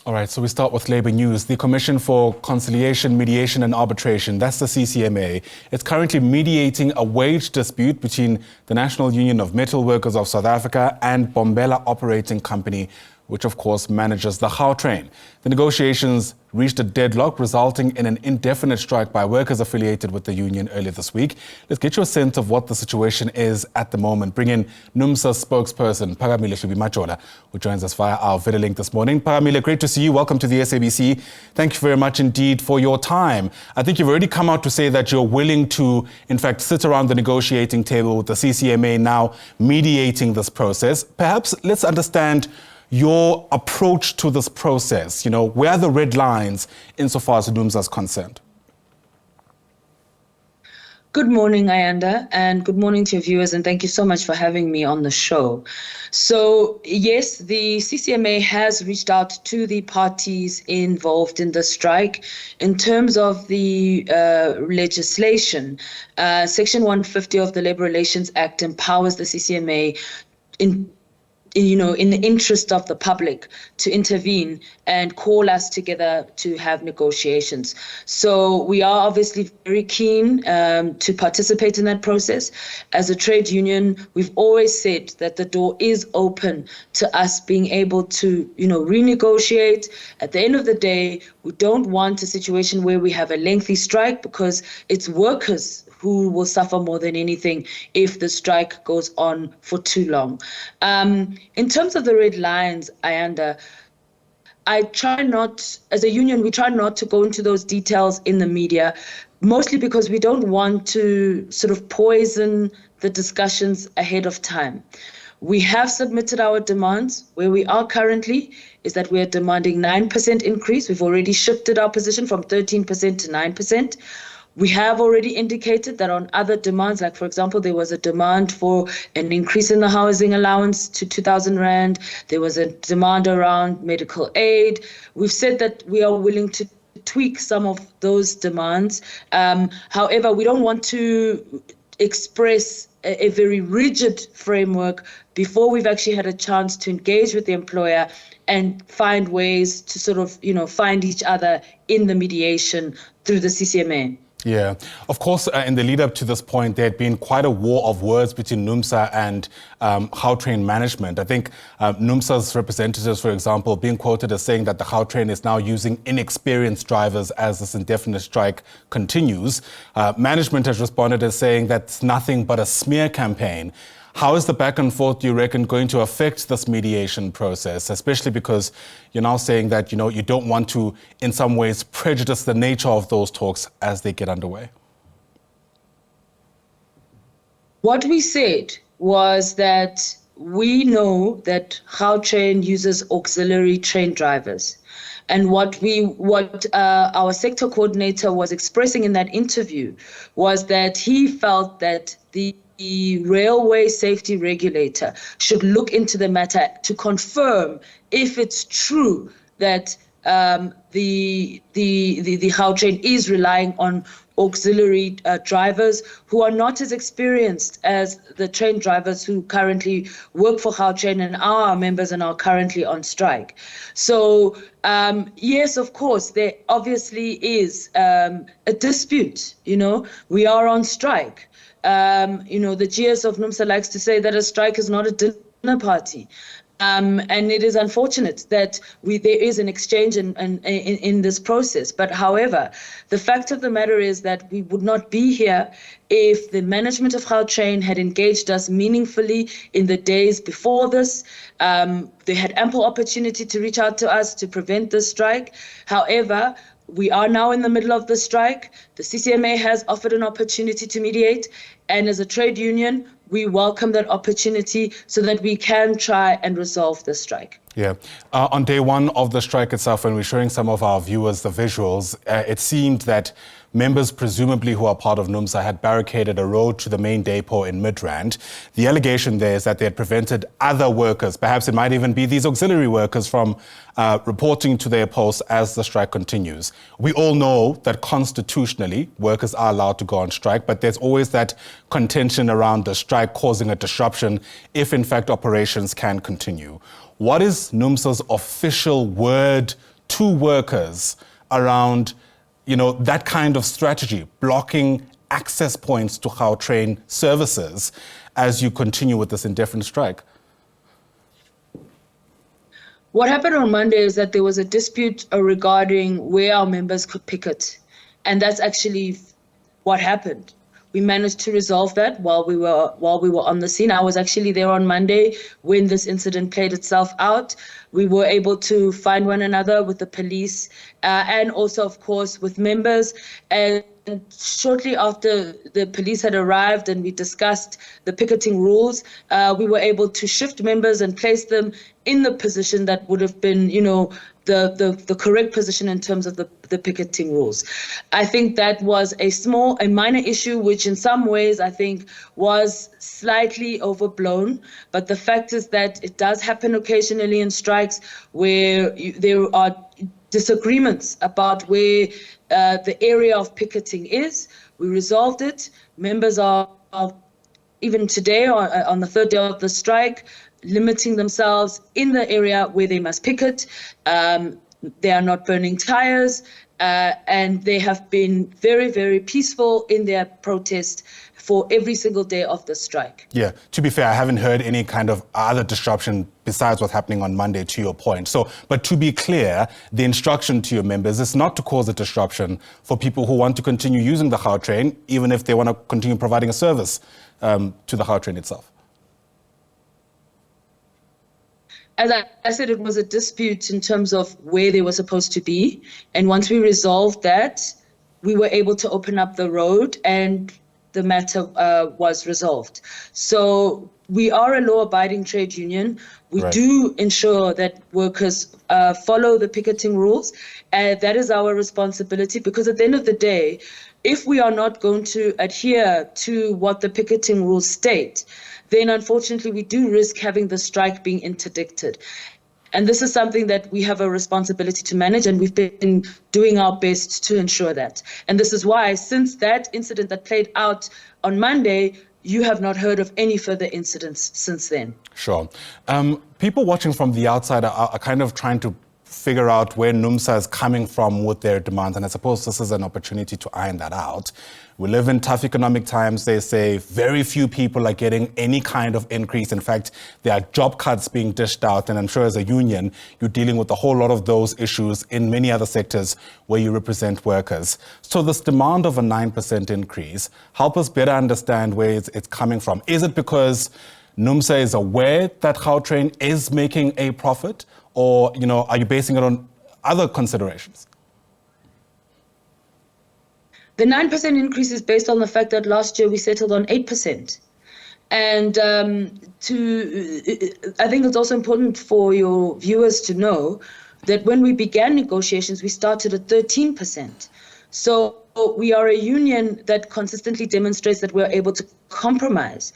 All right, so we start with labour news. The Commission for Conciliation, Mediation and Arbitration, that's the CCMA, it's currently mediating a wage dispute between the National Union of Metalworkers of South Africa and Bombela Operating Company, which of course manages the Gautrain. The negotiations reached a deadlock, resulting in an indefinite strike by workers affiliated with the union earlier this week. Let's get you a sense of what the situation is at the moment. Bring in NUMSA spokesperson Phakamile Hlubi-Majola, who joins us via our video link this morning. Phakamile, great to see you. Welcome to the SABC. Thank you very much indeed for your time. I think you've already come out to say that you're willing to, in fact, sit around the negotiating table with the CCMA now mediating this process. Perhaps let's understand your approach to this process. You know, where are the red lines insofar as NUMSA is concerned? Good morning, Ayanda, and good morning to your viewers, and thank you so much for having me on the show. So, yes, the CCMA has reached out to the parties involved in the strike. In terms of the legislation, Section 150 of the Labour Relations Act empowers the CCMA in the interest of the public to intervene and call us together to have negotiations. So we are obviously very keen to participate in that process. As a trade union, we've always said that the door is open to us being able to, renegotiate. At the end of the day, we don't want a situation where we have a lengthy strike, because it's workers who will suffer more than anything if the strike goes on for too long. In terms of the red lines, Ayanda, as a union, we try not to go into those details in the media, mostly because we don't want to sort of poison the discussions ahead of time. We have submitted our demands. Where we are currently is that we are demanding 9% increase. We've already shifted our position from 13% to 9%. We have already indicated that on other demands, like, for example, there was a demand for an increase in the housing allowance to 2,000 Rand. There was a demand around medical aid. We've said that we are willing to tweak some of those demands. However, we don't want to express a very rigid framework before we've actually had a chance to engage with the employer and find ways to sort of, find each other in the mediation through the CCMA. Yeah, of course, in the lead up to this point, there had been quite a war of words between NUMSA and Gautrain management. I think NUMSA's representatives, for example, being quoted as saying that the Gautrain is now using inexperienced drivers as this indefinite strike continues. Management has responded as saying that's nothing but a smear campaign. How is the back and forth, do you reckon, going to affect this mediation process, especially because you're now saying that, you don't want to, in some ways, prejudice the nature of those talks as they get underway? What we said was that we know that Gautrain uses auxiliary train drivers. And what our sector coordinator was expressing in that interview was that he felt that the railway safety regulator should look into the matter to confirm if it's true that the Gautrain is relying on auxiliary drivers who are not as experienced as the train drivers who currently work for Gautrain and are our members and are currently on strike. So yes, of course, there obviously is a dispute. We are on strike. The GS of NUMSA likes to say that a strike is not a dinner party. And it is unfortunate that there is an exchange in this process. But however, the fact of the matter is that we would not be here if the management of Gautrain had engaged us meaningfully in the days before this. They had ample opportunity to reach out to us to prevent this strike. However, we are now in the middle of the strike. The CCMA has offered an opportunity to mediate. And as a trade union, we welcome that opportunity so that we can try and resolve the strike. Yeah. On day one of the strike itself, when we're showing some of our viewers the visuals, it seemed that members, presumably who are part of NUMSA, had barricaded a road to the main depot in Midrand. The allegation there is that they had prevented other workers, perhaps it might even be these auxiliary workers, from reporting to their posts as the strike continues. We all know that constitutionally, workers are allowed to go on strike, but there's always that contention around the strike causing a disruption if, in fact, operations can continue. What is NUMSA's official word to workers around, that kind of strategy, blocking access points to Gautrain services as you continue with this indefinite strike? What happened on Monday is that there was a dispute regarding where our members could picket. And that's actually what happened. We managed to resolve that while we were on the scene. I was actually there on Monday when this incident played itself out. We were able to find one another with the police and also, of course, with members. And shortly after the police had arrived and we discussed the picketing rules, we were able to shift members and place them in the position that would have been, the correct position in terms of the picketing rules. I think that was a minor issue, which in some ways I think was slightly overblown. But the fact is that it does happen occasionally in strikes where there are disagreements about where the area of picketing is. We resolved it. Members are even today on the third day of the strike, limiting themselves in the area where they must picket. They are not burning tires, and they have been very, very peaceful in their protest for every single day of the strike. Yeah, to be fair, I haven't heard any kind of other disruption besides what's happening on Monday, to your point. So, but to be clear, the instruction to your members is not to cause a disruption for people who want to continue using the Gautrain, even if they want to continue providing a service to the Gautrain itself. As I said, it was a dispute in terms of where they were supposed to be. And once we resolved that, we were able to open up the road and the matter was resolved. So we are a law-abiding trade union. We do ensure that workers follow the picketing rules. And that is our responsibility, because at the end of the day, if we are not going to adhere to what the picketing rules state, then unfortunately we do risk having the strike being interdicted. And this is something that we have a responsibility to manage, and we've been doing our best to ensure that. And this is why, since that incident that played out on Monday, you have not heard of any further incidents since then. Sure. People watching from the outside are kind of trying to figure out where NUMSA is coming from with their demands, and I suppose this is an opportunity to iron that out. We live in tough economic times. They say very few people are getting any kind of increase. In fact, there are job cuts being dished out, and I'm sure as a union, you're dealing with a whole lot of those issues in many other sectors where you represent workers. So this demand of a 9% increase, help us better understand where it's coming from. Is it because NUMSA is aware that Gautrain is making a profit, or are you basing it on other considerations? The 9% increase is based on the fact that last year we settled on 8%. And I think it's also important for your viewers to know that when we began negotiations, we started at 13%. So we are a union that consistently demonstrates that we're able to compromise.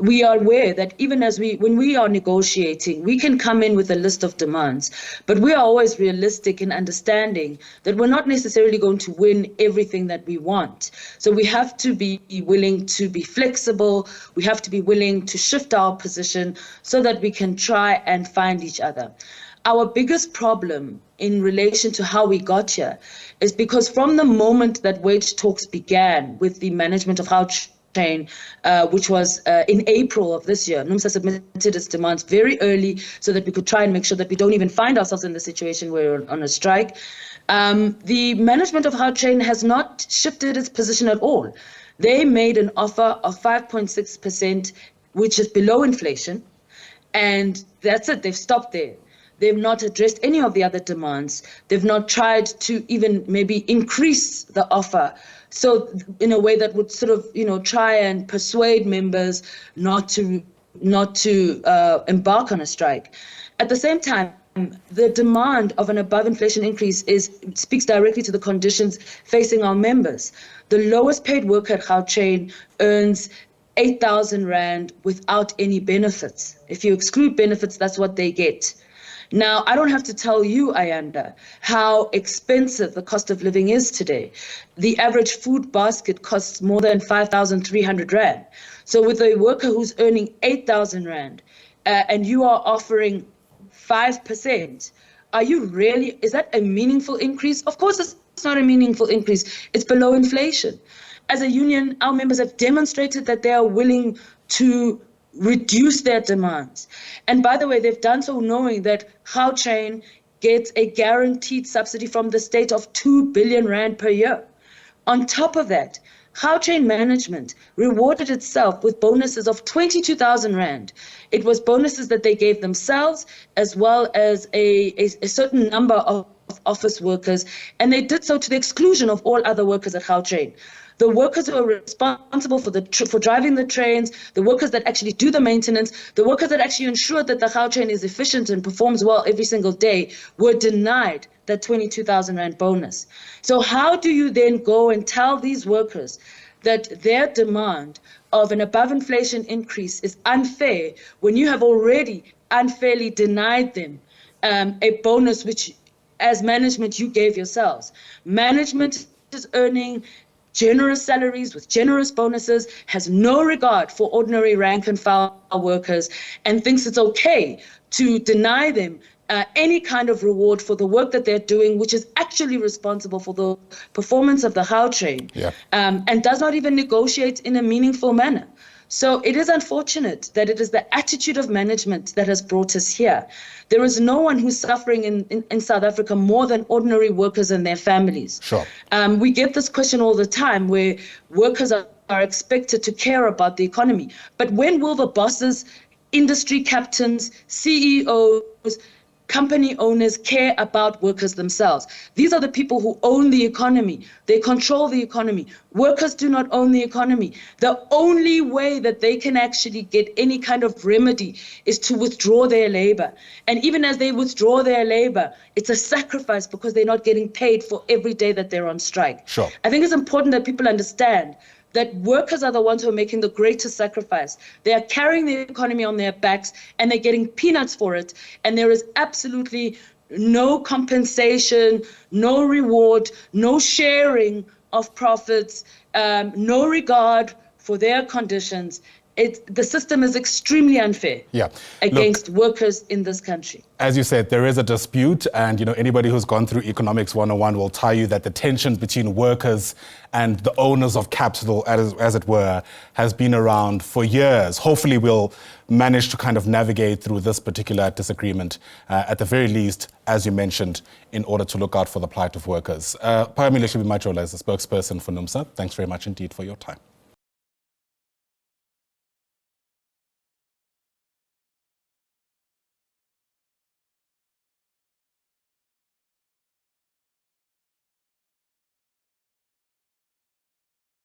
We are aware that even when we are negotiating, we can come in with a list of demands, but we are always realistic in understanding that we're not necessarily going to win everything that we want. So we have to be willing to be flexible. We have to be willing to shift our position so that we can try and find each other. Our biggest problem in relation to how we got here is because from the moment that wage talks began with the management of Gautrain, which was in April of this year, NUMSA submitted its demands very early so that we could try and make sure that we don't even find ourselves in the situation where we're on a strike. The management of Gautrain has not shifted its position at all. They made an offer of 5.6%, which is below inflation, and that's it. They've stopped there. They've not addressed any of the other demands. They've not tried to even maybe increase the offer. So in a way that would sort of, try and persuade members not to embark on a strike. At the same time, the demand of an above inflation increase speaks directly to the conditions facing our members. The lowest paid worker at Gautrain earns 8,000 Rand without any benefits. If you exclude benefits, that's what they get. Now, I don't have to tell you, Ayanda, how expensive the cost of living is today. The average food basket costs more than 5,300 Rand. So with a worker who's earning 8,000 Rand and you are offering 5%, is that a meaningful increase? Of course, it's not a meaningful increase. It's below inflation. As a union, our members have demonstrated that they are willing to reduce their demands. And by the way, they've done so knowing that Gautrain gets a guaranteed subsidy from the state of 2 billion rand per year. On top of that, Gautrain management rewarded itself with bonuses of 22,000 rand. It was bonuses that they gave themselves as well as a certain number of office workers, and they did so to the exclusion of all other workers at Gautrain. The workers who are responsible for driving the trains, the workers that actually do the maintenance, the workers that actually ensure that the Gautrain is efficient and performs well every single day were denied that 22,000 rand bonus. So how do you then go and tell these workers that their demand of an above inflation increase is unfair when you have already unfairly denied them a bonus which, as management, you gave yourselves? Management is earning generous salaries with generous bonuses, has no regard for ordinary rank and file workers, and thinks it's okay to deny them any kind of reward for the work that they're doing, which is actually responsible for the performance of the Gautrain, and does not even negotiate in a meaningful manner. So it is unfortunate that it is the attitude of management that has brought us here. There is no one who's suffering in South Africa more than ordinary workers and their families. Sure. We get this question all the time where workers are expected to care about the economy. But when will the bosses, industry captains, CEOs, company owners care about workers themselves? These are the people who own the economy. They control the economy. Workers do not own the economy. The only way that they can actually get any kind of remedy is to withdraw their labor. And even as they withdraw their labor, it's a sacrifice because they're not getting paid for every day that they're on strike. Sure. I think it's important that people understand that workers are the ones who are making the greatest sacrifice. They are carrying the economy on their backs and they're getting peanuts for it. And there is absolutely no compensation, no reward, no sharing of profits, no regard for their conditions. The system is extremely unfair against workers in this country. As you said, there is a dispute, and anybody who's gone through Economics 101 will tell you that the tension between workers and the owners of capital, as it were, has been around for years. Hopefully we'll manage to kind of navigate through this particular disagreement, at the very least, as you mentioned, in order to look out for the plight of workers. Phakamile Hlubi-Majola is the spokesperson for NUMSA. Thanks very much indeed for your time.